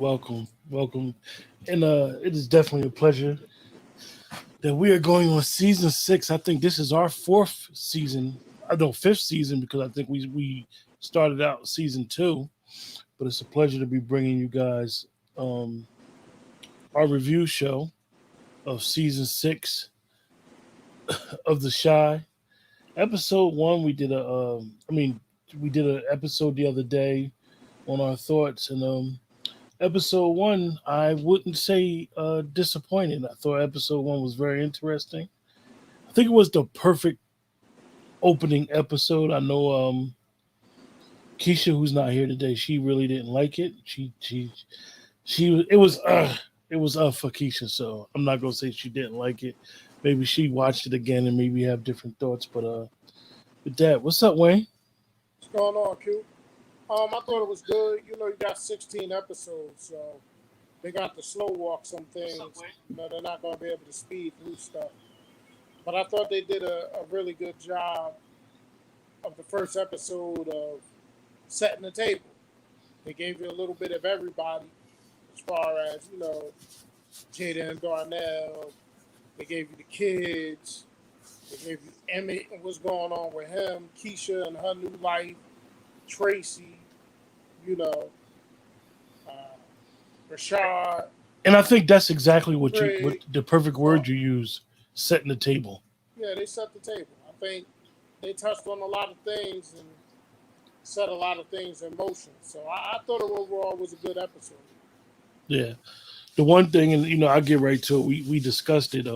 welcome, and it is definitely a pleasure that we are going on season six. I think this is our fourth season. I know fifth season because I think we started out season two, but it's a pleasure to be bringing you guys um, our review show of season six of The Shy. Episode one, we did we did an episode the other day on our thoughts, and episode one, I wouldn't say disappointed. I thought episode one was very interesting. I think it was the perfect opening episode. I know Keisha, who's not here today, she really didn't like it. She it was for Keisha, so I'm not gonna say she didn't like it. Maybe she watched it again and maybe have different thoughts. But with that, what's up, Wayne? What's going on, Q? I thought it was good. You got 16 episodes, so they got to slow walk some things. They're not going to be able to speed through stuff. But I thought they did a really good job of the first episode of setting the table. They gave you a little bit of everybody as far as, Jada and Darnell. They gave you the kids. They gave you Emmett and what's going on with him, Keisha and her new life, Tracy, you know, uh, Rashad, And I think that's exactly what Craig. the perfect So, word you use, setting the table. yeah, they set the table. I think they touched on a lot of things and set a lot of things in motion. So I thought it overall was a good episode. Yeah. The one thing, and I'll get right to it. We discussed it.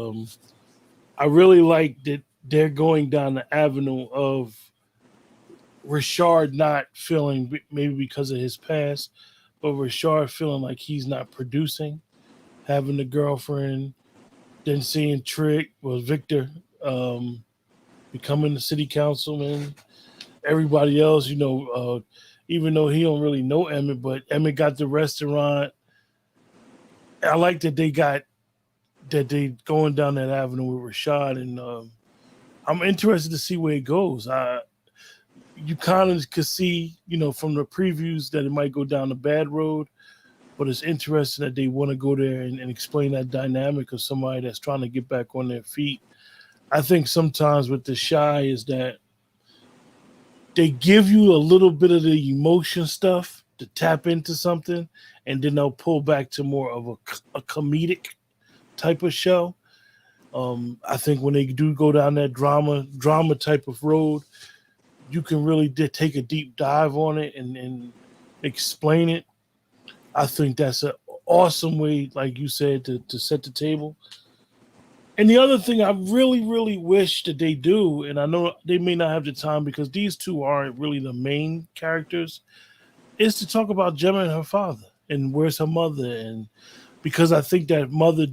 I really like that they're going down the avenue of Richard not feeling maybe because of his past, but Richard feeling like he's not producing, having the girlfriend, then seeing Trick was Victor becoming the city councilman. Everybody else, even though he don't really know Emmett, but Emmett got the restaurant. I like that they going down that avenue with Rashad, and I'm interested to see where it goes. You kind of could see, from the previews that it might go down a bad road, but it's interesting that they want to go there and explain that dynamic of somebody that's trying to get back on their feet. I think sometimes with the Shy is that they give you a little bit of the emotion stuff to tap into something, and then they'll pull back to more of a comedic type of show. I think when they do go down that drama type of road, you can really take a deep dive on it and explain it. I think that's an awesome way, like you said, to set the table. And the other thing I really, really wish that they do, and I know they may not have the time because these two aren't really the main characters, is to talk about Gemma and her father and where's her mother, and because I think that mother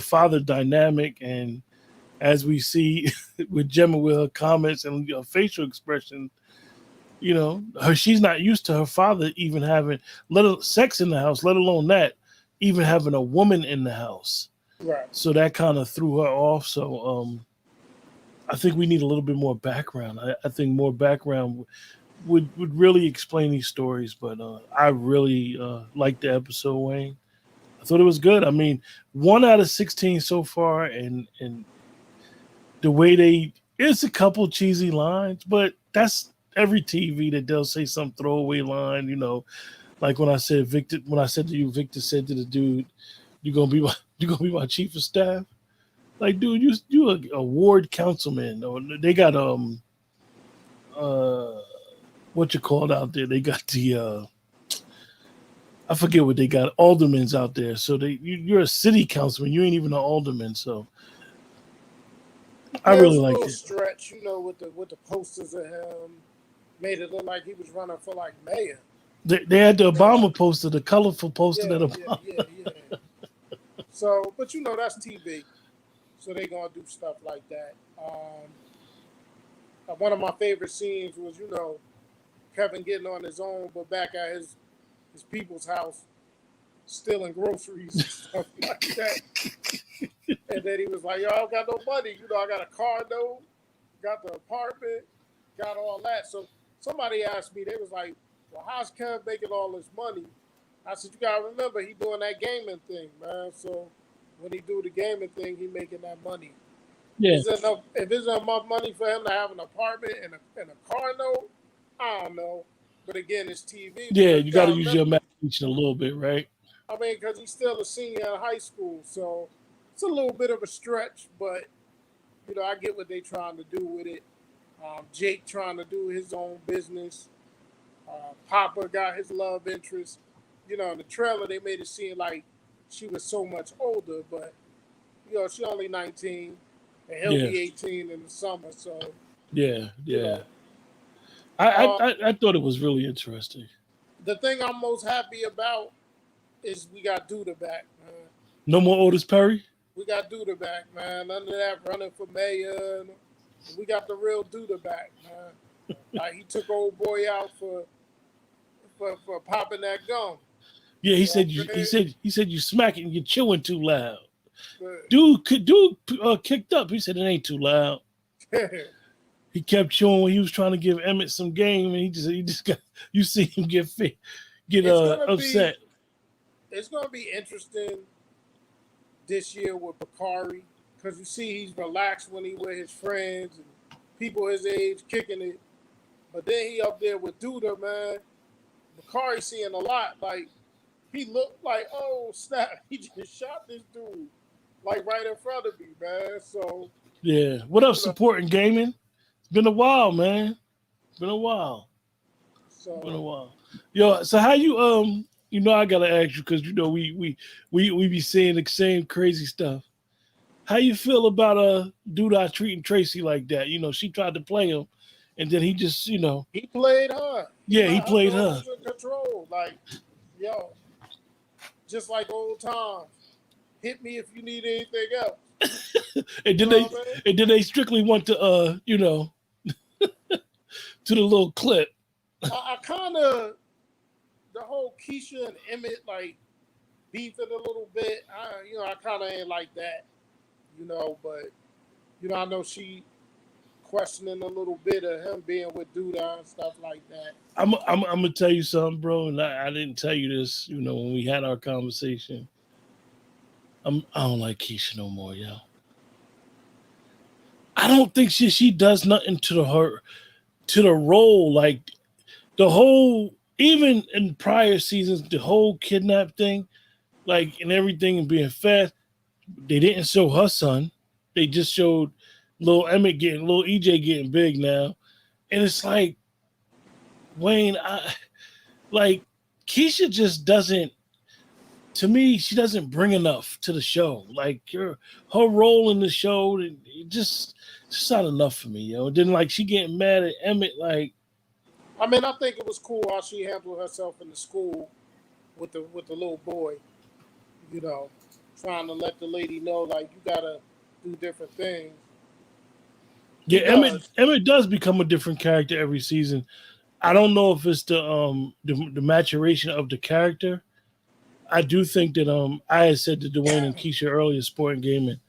father dynamic, and as we see with Gemma with her comments and her facial expression, she's not used to her father even having sex in the house, let alone that even having a woman in the house. Right. So that kind of threw her off. So I think we need a little bit more background. I think more background would really explain these stories. But I really liked the episode, Wayne. I thought it was good. I mean, 1 out of 16 so far, and the way it's a couple cheesy lines, but that's every TV that they'll say some throwaway line. Like when I said to you, Victor said to the dude, "You gonna be my you gonna be my chief of staff." Like, dude, you a ward councilman. Or they got uh what you called out there. They got the I forget what they got, aldermans out there. So you're a city councilman. You ain't even an alderman. So I Yeah, it really was a liked little it. stretch, with the posters of him. Made it look like he was running for like mayor. They had the You know? Obama poster, the colorful poster Yeah, that yeah, Obama. yeah, yeah. So, but that's TV. So they gonna do stuff like that. One of my favorite scenes was, Kevin getting on his own, but back at his people's house, stealing groceries and stuff like that. And then he was like, "Yo, I don't got no money. I got a car note, got the apartment, got all that." So somebody asked me, they was like, "Well, how's Kev making all this money I said, you gotta remember, he doing that gaming thing, man. So when he do the gaming thing, he making that money. Yeah, If there's enough money for him to have an apartment and a car note, I don't know. But again, it's TV yeah. because You you got to gotta use your remember. imagination a little bit, right? I mean, because he's still a senior in high school, so it's a little bit of a stretch. But I get what they trying to do with it. Jake trying to do his own business. Papa got his love interest. In the trailer they made it seem like she was so much older, but she only 19, and he'll Yeah, be 18 in the summer. So yeah, you yeah. know, I uh, I, I thought it was really interesting. the thing I'm most happy about is we got Duda back, man. No more Otis Perry. We got Duda back, man. None of that running for mayor. We got the real Duda back, man. Like he took old boy out for popping that gum. Yeah, You he know what said I'm you. He saying? said he said you smacking. You're chewing too loud. But, Dude kicked up. He said it ain't too loud. He kept chewing when he was trying to give Emmett some game, and he just got. You see him get it's gonna upset. be it's gonna be interesting this year with Bakari because you see he's relaxed when he with his friends and people his age kicking it, but then he up there with Duda, man. Bakari seeing a lot. Like he looked like, oh snap, he just shot this dude like right in front of me, man. So Yeah. What up, you know, supporting gaming? It's been a while, man. It's been a while. Been a so while. Yo, so how you I gotta ask you because we be saying the same crazy stuff. How you feel about Duda treating Tracy like that? She tried to play him, and then he just he played her. He yeah, he let her played know her. who's in control. Like, yo, just like old times. Hit me if you need anything else. and You then know they what I mean? and then they strictly went to to the little clip. I kind of the whole Keisha and Emmett like beefing a little bit. I kind of ain't like that. But I know she questioning a little bit of him being with Duda and stuff like that. I'm gonna tell you something, bro, and I didn't tell you this, when we had our conversation. I don't like Keisha no more, yo. I don't think she does nothing to the role. Like the whole, even in prior seasons, the whole kidnap thing, like and everything and being fast. They didn't show her son. They just showed little EJ getting big now, and it's like Wayne, like Keisha just doesn't. To me, she doesn't bring enough to the show. Like her role in the show, it just not enough for me, yo. Then like she getting mad at Emmett, like I mean, I think it was cool how she handled herself in the school with the little boy. You know, trying to let the lady know like you gotta do different things. yeah, He does. Emmett does become a different character every season. I don't know if it's the maturation of the character. I do think that I had said to Dwayne and Keisha earlier, Sport and Gaming,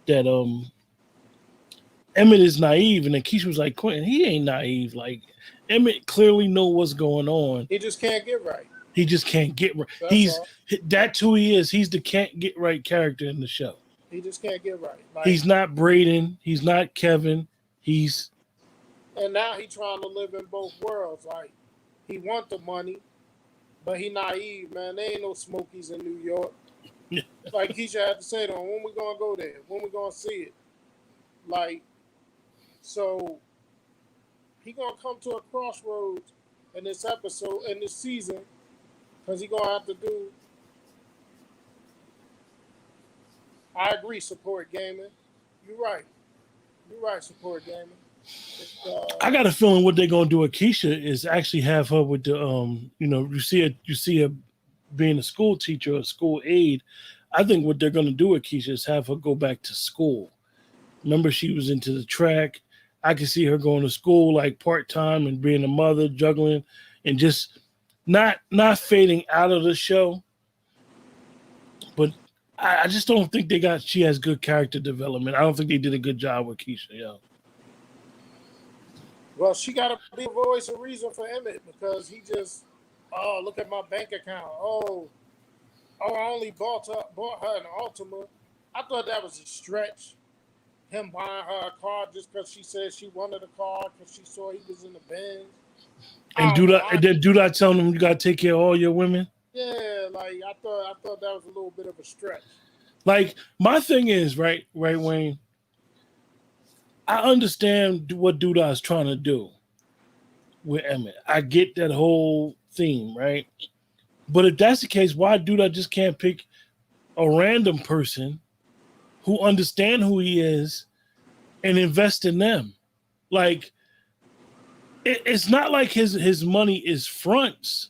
that Emmett is naive, and then Keisha was like, Quentin, he ain't naive. Like Emmett clearly know what's going on. He just can't get right. He just can't get right. That's all. That's who he is. He's the can't get right character in the show. He just can't get right. Like, He's not Braden. He's not Kevin. He's and now he trying to live in both worlds. Like, he want the money, but he naive, man. There ain't no Smokies in New York. Like Keisha had to say to him, when we gonna go there? When we gonna see it? Like, so he gonna come to a crossroads in this episode, in this season, because he gonna have to do. I agree, support gaming. You're right. You're right, support gaming. I got a feeling what they're gonna do with Keisha is actually have her with the you see her being a school teacher or a school aide. I think what they're gonna do with Keisha is have her go back to school. Remember, she was into the track. I can see her going to school like part time and being a mother, juggling, and just not fading out of the show. But I just don't think she has good character development. I don't think they did a good job with Keisha. Yeah. Well, she got to be a voice of reason for Emmett because he just Oh, look at my bank account. Oh, I only bought her an Altima. I thought that was a stretch. Him buying her a car just because she said she wanted a car because she saw he was in the Benz. And I don't know. do not tell them you gotta take care of all your women. Yeah, like I thought that was a little bit of a stretch. Like my thing is right, Wayne. I understand what Duda is trying to do with Emmett. I get that whole theme, right? But if that's the case, why Duda just can't pick a random person who understand who he is and invest in them? Like it's not like his money is fronts.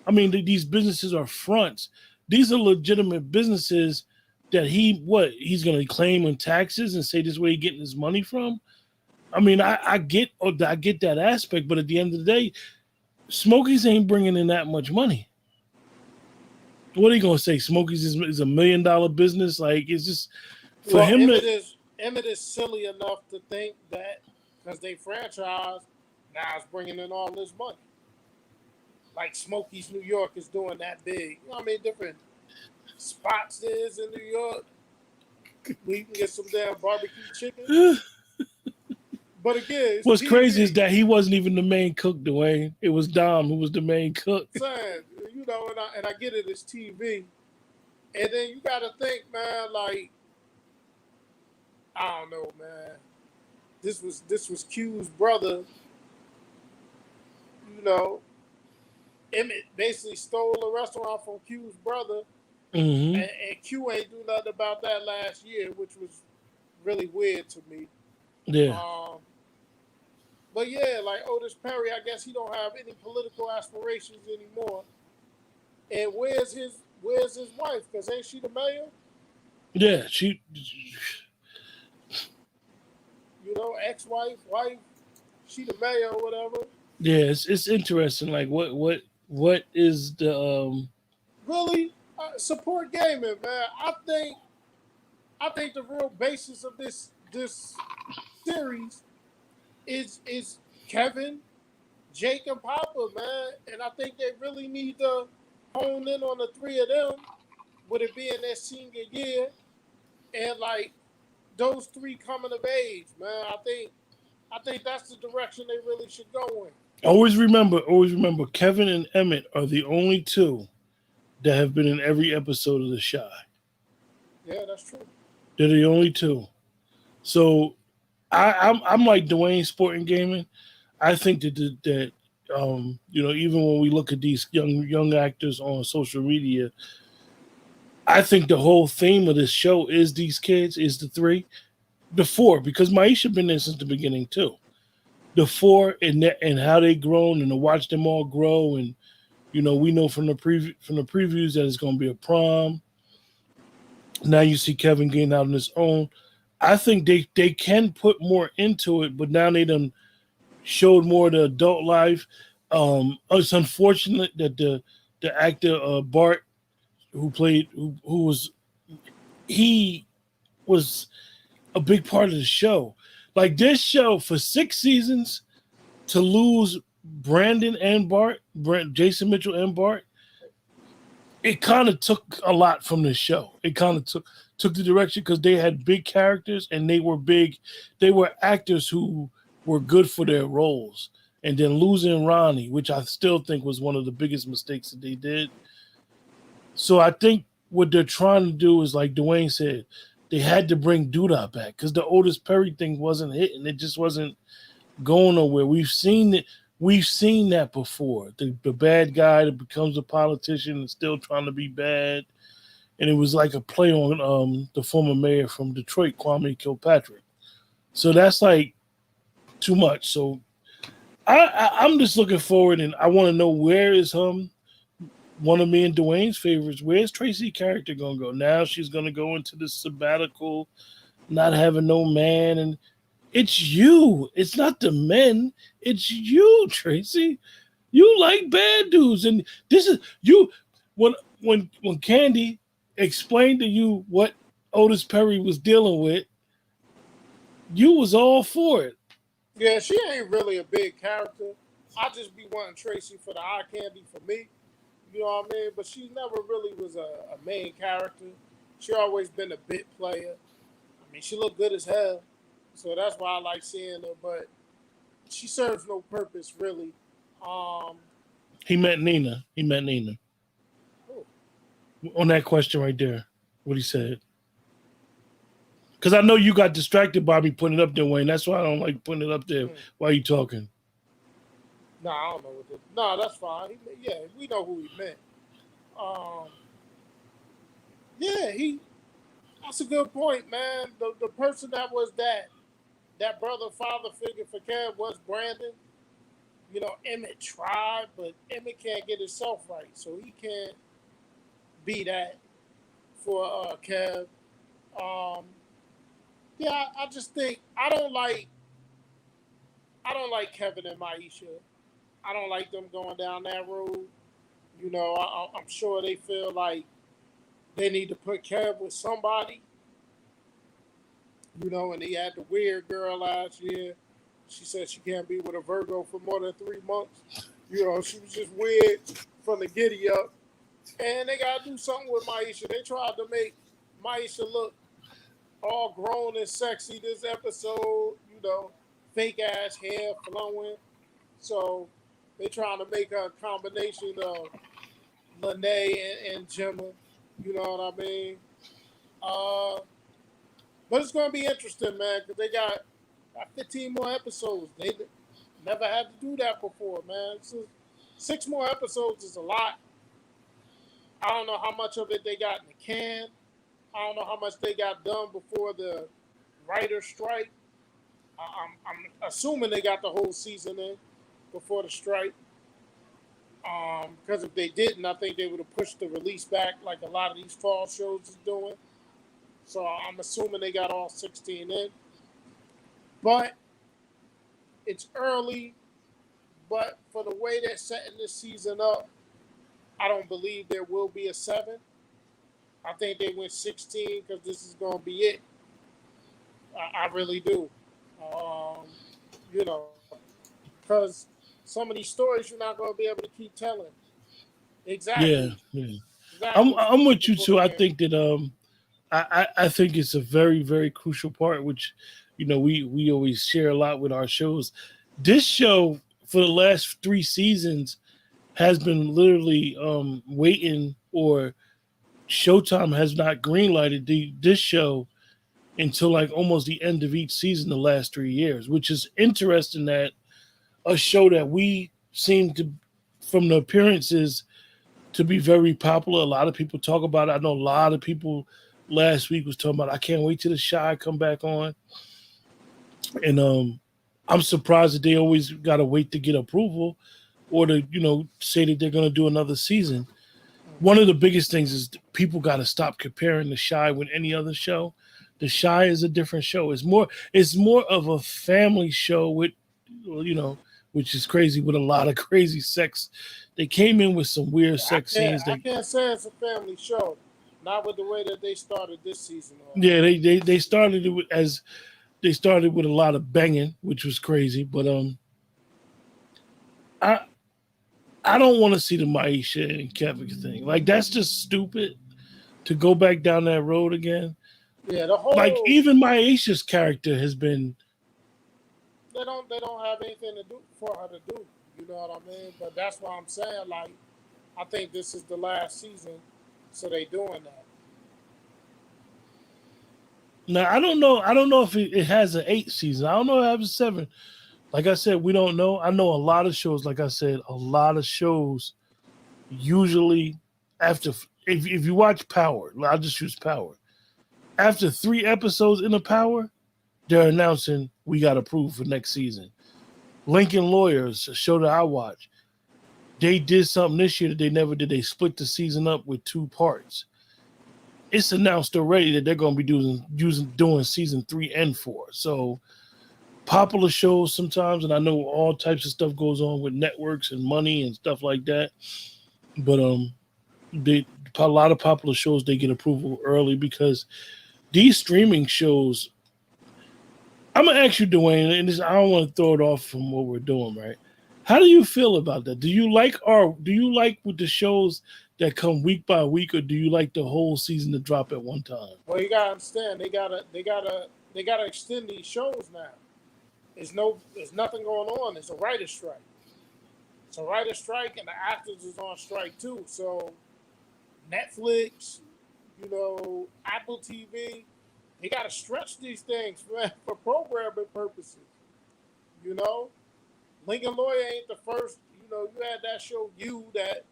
I mean, these businesses are fronts. These are legitimate businesses that he's going to claim on taxes and say this is where he's getting his money from. I mean, I get that aspect, but at the end of the day, Smokies ain't bringing in that much money. What are you gonna say? Smokies is $1 million business. Like it's just for him Emmett is silly enough to think that because they franchise now it's bringing in all this money. Like Smokies New York is doing that big. You know how many different spots there is in New York? We can get some damn barbecue chicken. But again, it's What's TV. crazy is that he wasn't even the main cook, Dwayne. It was Dom who was the main cook. Saying, and I get it, it's TV. And then you got to think, man, like, I don't know, man. This was Q's brother. You know, Emmett basically stole a restaurant from Q's brother, Mm-hmm. and Q ain't do nothing about that last year, which was really weird to me. Yeah. But yeah, like Otis Perry, I guess he don't have any political aspirations anymore. And where's his wife? Because ain't she the mayor? Yeah, Ex-wife, wife, she the mayor or whatever. yeah, it's interesting. Like what is the Really, support gaming, man. I think the real basis of this series is Kevin, Jake, and Papa, man. And I think they really need to hone in on the three of them, with it being their senior year, and like those three coming of age, man. I think that's the direction they really should go in. always remember Kevin and Emmett are the only two that have been in every episode of The Shy. Yeah, that's true. They're the only two. So I'm like Dwayne Sporting Gaming. I think that even when we look at these young actors on social media, I think the whole theme of this show is these kids, is the four, because Maisha been there since the beginning too. The four and how they grown, and to watch them all grow, and we know from the previews that it's going to be a prom. Now you see Kevin getting out on his own. I think they can put more into it, but now they done showed more of the adult life. It's unfortunate that the actor Bart, who was he was a big part of the show. Like this show for 6 seasons, to lose Brandon and Jason Mitchell and Bart, it kind of took a lot from the show. It kind of took the direction, because they had big characters and they were actors who were good for their roles. And then losing Ronnie, which I still think was one of the biggest mistakes that they did. So I think what they're trying to do is, like Dwayne said, they had to bring Duda back, because the Otis Perry thing wasn't hitting. It just wasn't going nowhere. We've seen it. We've seen that before. The bad guy that becomes a politician and still trying to be bad. And it was like a play on the former mayor from Detroit, Kwame Kilpatrick. So that's like too much. So I'm just looking forward, and I want to know, where is one of me and Dwayne's favorites. Where's Tracy's character going to go? Now she's going to go into this sabbatical, not having no man, and it's you. It's not the men. It's you, Tracy. You like bad dudes, and this is you. When Candy explained to you what Otis Perry was dealing with, you was all for it. Yeah, she ain't really a big character. I just be wanting Tracy for the eye candy for me. You know what I mean? But she never really was a main character. She always been a bit player. I mean, she looked good as hell, so that's why I like seeing her. But she serves no purpose really. Um, He met Nina. He met Nina oh, on that question right there. What he said. Because I know you got distracted by me putting it up there, Wayne. That's why I don't like putting it up there mm, while you talking. nah, I don't know what this. Nah, that's fine. Yeah, we know who he meant. Um, yeah, he. That's a good point, man. The person that was that brother father figure for Kev was Brandon. You know, Emmett tried, but Emmett can't get himself right, so he can't be that for Kev. Um, yeah, I just think I don't like Kevin and Maisha. I don't like them going down that road. You know, I'm sure they feel like they need to put Kev with somebody. You know, and he had the weird girl last year. She said she can't be with a Virgo for more than 3 months. You know, she was just weird from the giddy up. And they gotta do something with Maisha. They tried to make Maisha look all grown and sexy this episode, you know, fake ass hair flowing. So they trying to make her a combination of Lene and Gemma. You know what I mean? Uh, but it's gonna be interesting, man, because they got 15 more episodes. They never had to do that before, man. So 6 more episodes is a lot. I don't know how much of it they got in the can. I don't know how much they got done before the writer strike. I'm assuming they got the whole season in before the strike. Because if they didn't, I think they would have pushed the release back like a lot of these fall shows is doing. So I'm assuming they got all 16 in. But it's early. But for the way they're setting this season up, I don't believe there will be a 7. I think they went 16 because this is going to be it. I really do. Um, you know, because some of these stories you're not going to be able to keep telling. Yeah, Exactly. yeah. I'm Exactly. I'm with The you too. I bookend. think that I think it's a very, very crucial part, which, we always share a lot with our shows. This show for the last 3 seasons has been literally waiting, or Showtime has not greenlighted this show until like almost the end of each season the last 3 years, which is interesting that a show that we seem to, from the appearances, to be very popular. A lot of people talk about it. I know a lot of people last week was talking about, I can't wait till the Shy come back on. And I'm surprised that they always got to wait to get approval or to, say that they're going to do another season. One of the biggest things is people got to stop comparing the Shy with any other show. The Shy is a different show. It's more of a family show with, you know, which is crazy, with a lot of crazy sex. They came in with some weird I sex can't. scenes. I can't say it's a family show. Not with the way that they started this season off. Yeah, they started it as they started with a lot of banging, which was crazy. But I I don't want to see the Maisha and Kevin thing. Like, that's just stupid to go back down that road again. Yeah, the Like, whole even Maisha's character has been. they don't have anything to do for her to do. You know what I mean? But that's why I'm saying, like, I think this is the last season, so they doing that. Now, I don't know. I don't know if it has an 8 season. I don't know if it has a 7. Like I said, we don't know. I know a lot of shows. Like I said, a lot of shows usually after, if you watch Power, I'll just use Power. After 3 episodes in the Power, they're announcing we got approved for next season. Lincoln Lawyers, a show that I watch, they did something this year that they never did. They split the season up with 2 parts. It's announced already that they're going to be doing season 3 and 4. So popular shows sometimes, and I know all types of stuff goes on with networks and money and stuff like that. But a lot of popular shows, they get approval early because these streaming shows. I'm gonna ask you, Dwayne, and I don't want to throw it off from what we're doing, right? How do you feel about that? Do you like with the shows that come week by week, or do you like the whole season to drop at one time? Well, you gotta understand they gotta extend these shows now. There's nothing going on. It's a writer's strike. It's a writer's strike, and the actors is on strike too. So Netflix, Apple TV, they gotta stretch these things for programming purposes. You know, Lincoln Lawyer ain't the first. You had that show that.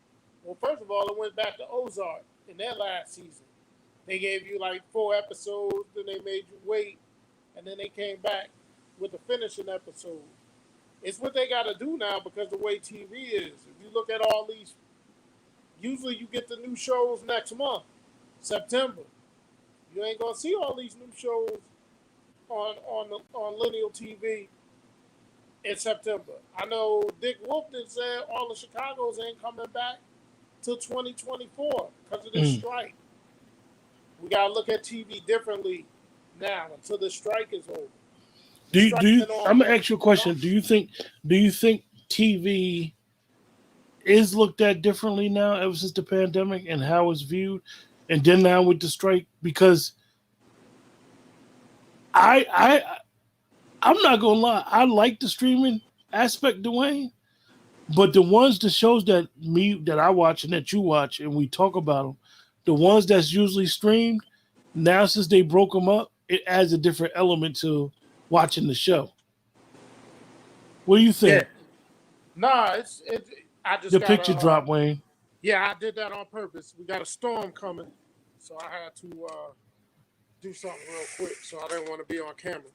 Well, first of all, it went back to Ozark in their last season. They gave you like 4 episodes, then they made you wait, and then they came back with the finishing episode. It's what they got to do now because the way TV is. If you look at all these, usually you get the new shows next month, September. You ain't gonna see all these new shows on linear TV in September. I know Dick Wolfton said all the Chicago's ain't coming back till 2024 because of this strike. We gotta look at TV differently now until the strike is over. I'm gonna ask you a question. Do you think TV is looked at differently now ever since the pandemic and how it's viewed, and then now with the strike? Because I'm not gonna lie, I like the streaming aspect, Dwayne, but the shows that I watch and that you watch and we talk about them, the ones that's usually streamed, now since they broke them up, it adds a different element to watching the show. What do you think? Yeah. Nah, I just the picture drop, Wayne. Yeah, I did that on purpose. We got a storm coming, so I had to do something real quick. So I didn't want to be on camera.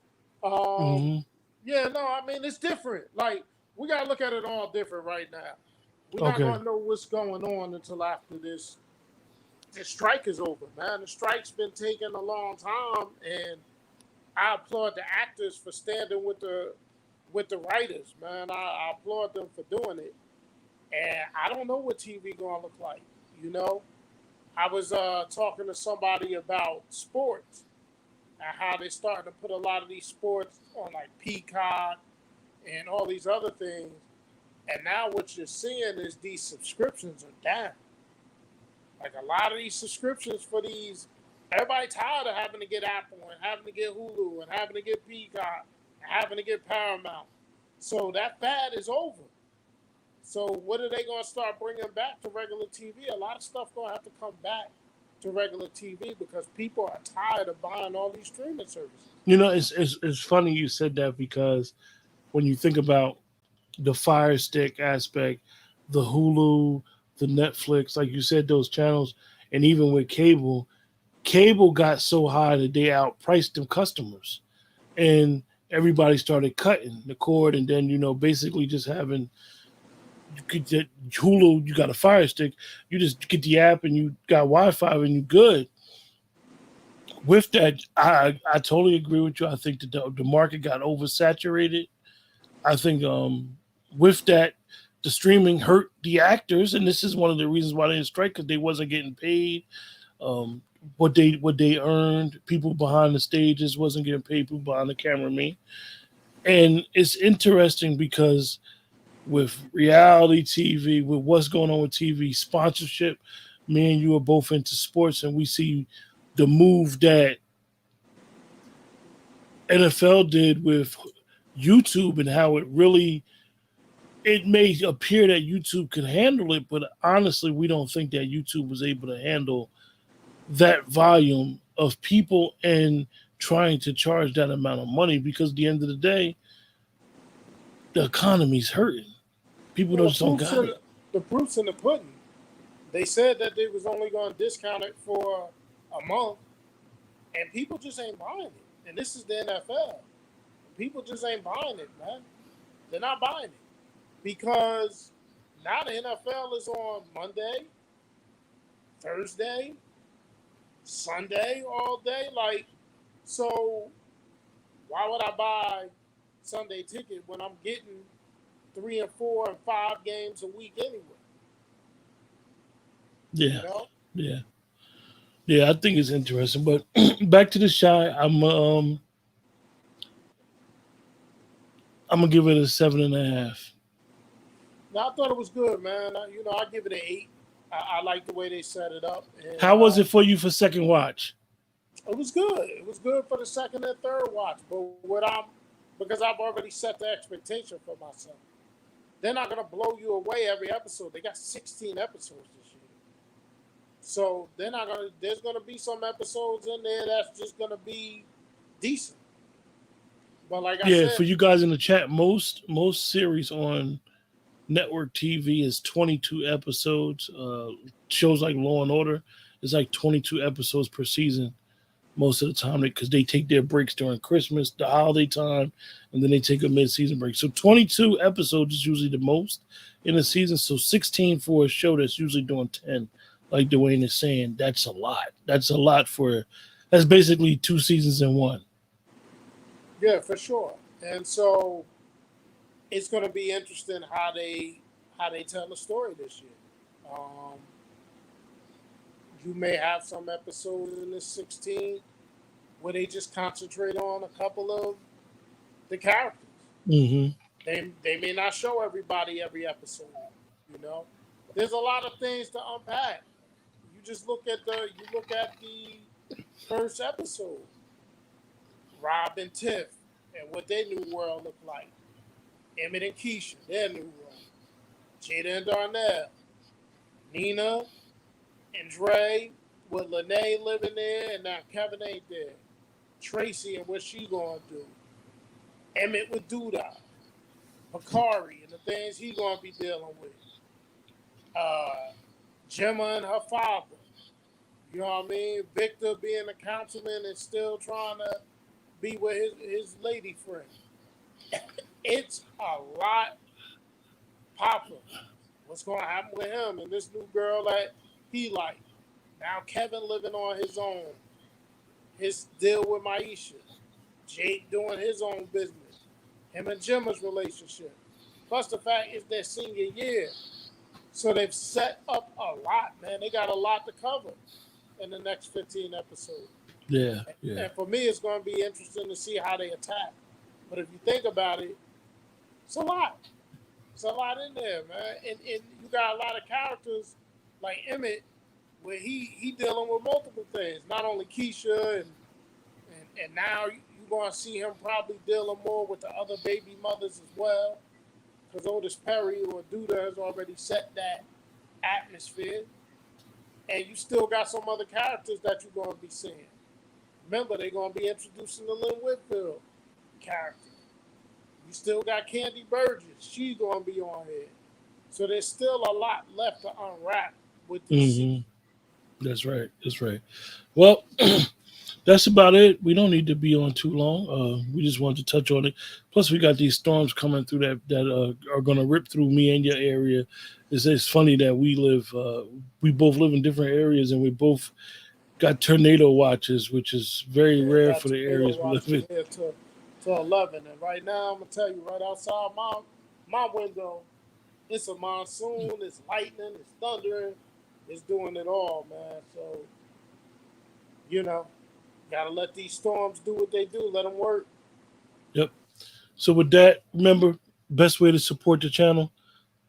Yeah, no, I mean it's different. Like we gotta look at it all different right now. We're not gonna know what's going on until after this strike is over, man. The strike's been taking a long time, and I applaud the actors for standing with the writers, man. I applaud them for doing it. And I don't know what TV gonna look like. I was talking to somebody about sports and how they're starting to put a lot of these sports on like Peacock and all these other things. And now what you're seeing is these subscriptions are down. Like a lot of these subscriptions for these, everybody tired of having to get Apple and having to get Hulu and having to get Peacock and having to get Paramount. So that fad is over. So what are they going to start bringing back to regular TV? A lot of stuff going to have to come back to regular TV because people are tired of buying all these streaming services. It's funny you said that because when you think about the Fire Stick aspect, the Hulu, the Netflix, like you said, those channels, and even with cable got so high that they outpriced them customers. And everybody started cutting the cord and then, basically just having you get that Hulu, you got a Fire Stick, you just get the app and you got Wi-Fi and you good. With that, I totally agree with you. I think the market got oversaturated. I think with that, the streaming hurt the actors, and this is one of the reasons why they didn't strike because they wasn't getting paid. What they earned, people behind the stages wasn't getting paid, people behind the cameraman. And it's interesting because with reality TV, with what's going on with TV sponsorship, me and you are both into sports, and we see the move that NFL did with YouTube and how it may appear that YouTube can handle it, but honestly, we don't think that YouTube was able to handle that volume of people and trying to charge that amount of money because at the end of the day, the economy's hurting. People don't got it. The proof's in the pudding. They said that they was only going to discount it for a month, and people just ain't buying it. And this is the NFL. People just ain't buying it, man. They're not buying it because now the NFL is on Monday, Thursday, Sunday all day. So why would I buy Sunday ticket when I'm getting 3 and 4 and 5 games a week anyway? Yeah, I think it's interesting. But back to the Shy, I'm gonna give it a 7.5. No, I thought it was good, man. I give it an 8. I like the way they set it up, and How was it for you for second watch? it was good. It was good for the second and third watch. But because I've already set the expectation for myself, they're not gonna blow you away every episode. They got 16 episodes this year, so they're not gonna. There's gonna be some episodes in there that's just gonna be decent. But like I Yeah, said, for you guys in the chat, most series on network TV is 22 episodes. Shows like Law and Order is like 22 episodes per season most of the time because they take their breaks during Christmas, the holiday time, and then they take a mid-season break. So 22 episodes is usually the most in a season. So 16 for a show that's usually doing 10, like Dwayne is saying. That's a lot. That's basically 2 seasons in one. yeah, for sure. And so it's going to be interesting how they tell the story this year. You may have some episodes in this 16 where they just concentrate on a couple of the characters. Mm-hmm. They may not show everybody every episode. There's a lot of things to unpack. You look at the first episode, Rob and Tiff, and what their new world looked like. Emmett and Keisha, their new world. Jada and Darnell, Nina and Dre with Lene living there, and now Kevin ain't there. Tracy and what she gonna do. Emmett with Duda. Bakari and the things he gonna be dealing with. Gemma and her father. You know what I mean? Victor being a councilman and still trying to be with his lady friend. It's a lot popping. What's gonna happen with him and this new girl that he like? Now Kevin living on his own. His deal with Maisha. Jake doing his own business. Him and Gemma's relationship. Plus the fact it's their senior year. So they've set up a lot, man. They got a lot to cover in the next 15 episodes. Yeah. And for me, it's going to be interesting to see how they attack. But if you think about it, it's a lot. It's a lot in there, man. And you got a lot of characters like Emmett, where he dealing with multiple things. Not only Keisha, and now you're going to see him probably dealing more with the other baby mothers as well. Because Otis Perry or Duda has already set that atmosphere. And you still got some other characters that you're going to be seeing. Remember, they're going to be introducing the Lynn Whitfield character. You still got Candy Burgess. She's going to be on here. So there's still a lot left to unwrap with this season. That's right. Well, that's about it. We don't need to be on too long. We just wanted to touch on it. Plus, we got these storms coming through that are going to rip through me and your area. It's funny that we both live in different areas, and we both got tornado watches, which is very rare for the areas we live in. Here to 11, and right now I'm gonna tell you, right outside my window, it's a monsoon, it's lightning, it's thundering, it's doing it all, man. So gotta let these storms do what they do. Let them work. Yep. So with that, remember, best way to support the channel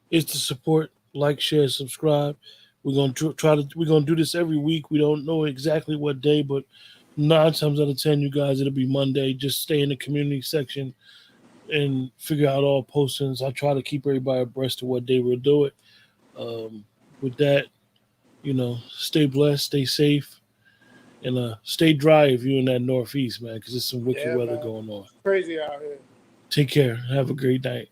is to support, like, share, subscribe. We're gonna we're gonna do this every week. We don't know exactly what day, but 9 times out of 10, you guys, it'll be Monday. Just stay in the community section and figure out all postings. I try to keep everybody abreast of what day we'll do it. With that, stay blessed, stay safe, and stay dry if you're in that Northeast, man, because there's some wicked weather going on. It's crazy out here. Take care. Have a great night.